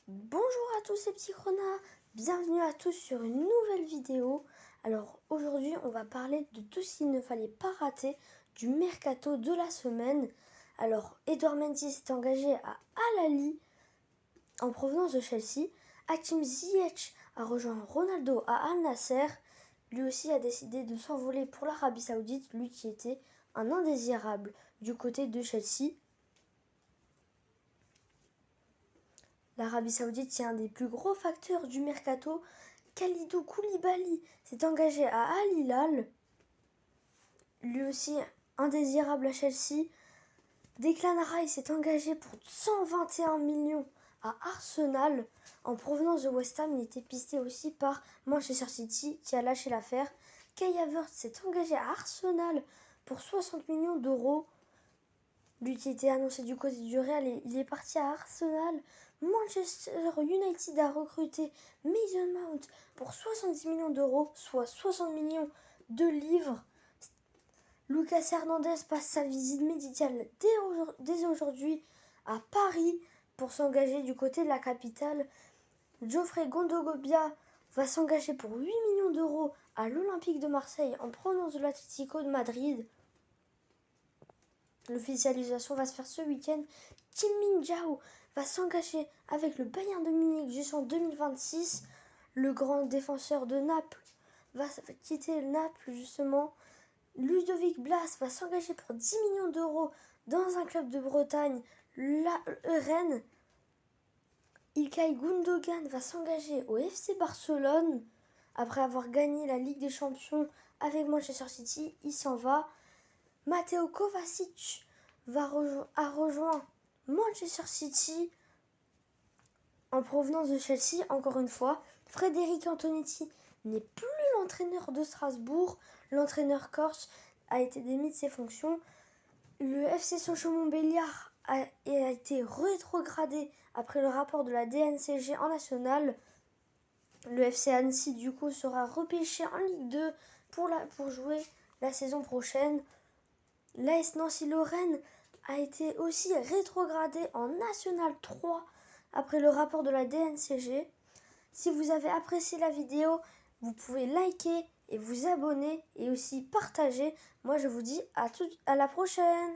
Bonjour à tous ces petits cronards, bienvenue à tous sur une nouvelle vidéo. Alors aujourd'hui on va parler de tout ce qu'il ne fallait pas rater du mercato de la semaine. Alors Edouard Mendy s'est engagé à Al Ahly en provenance de Chelsea. Hakim Ziyech a rejoint Ronaldo à Al Nasser. Lui aussi a décidé de s'envoler pour l'Arabie Saoudite, lui qui était un indésirable du côté de Chelsea. L'Arabie Saoudite, c'est un des plus gros facteurs du mercato. Kalidou Koulibaly s'est engagé à Al Hilal, lui aussi indésirable à Chelsea. Declan Rice s'est engagé pour 121 millions à Arsenal. En provenance de West Ham, il était pisté aussi par Manchester City qui a lâché l'affaire. Kai Havertz s'est engagé à Arsenal pour 60 millions d'euros. Lui qui était annoncé du côté du Real, il est parti à Arsenal. Manchester United a recruté Mason Mount pour 70 millions d'euros, soit 60 millions de livres. Lucas Hernandez passe sa visite médicale dès aujourd'hui à Paris pour s'engager du côté de la capitale. Geoffrey Gondogobia va s'engager pour 8 millions d'euros à l'Olympique de Marseille en provenance de l'Atlético de Madrid. L'officialisation va se faire ce week-end. Kim Min-jae va s'engager avec le Bayern de Munich jusqu'en 2026. Le grand défenseur de Naples va quitter Naples justement. Ludovic Blas va s'engager pour 10 millions d'euros dans un club de Bretagne, Rennes. İlkay Gundogan va s'engager au FC Barcelone. Après avoir gagné la Ligue des Champions avec Manchester City, il s'en va. Mateo Kovacic a rejoint Manchester City en provenance de Chelsea, encore une fois. Frédéric Antonetti n'est plus l'entraîneur de Strasbourg. L'entraîneur corse a été démis de ses fonctions. Le FC Sochaux-Montbéliard a été rétrogradé après le rapport de la DNCG en national. Le FC Annecy, du coup, sera repêché en Ligue 2 pour jouer la saison prochaine. L'AS Nancy-Lorraine a été aussi rétrogradé en National 3 après le rapport de la DNCG. Si vous avez apprécié la vidéo, vous pouvez liker et vous abonner et aussi partager. Moi, je vous dis à la prochaine.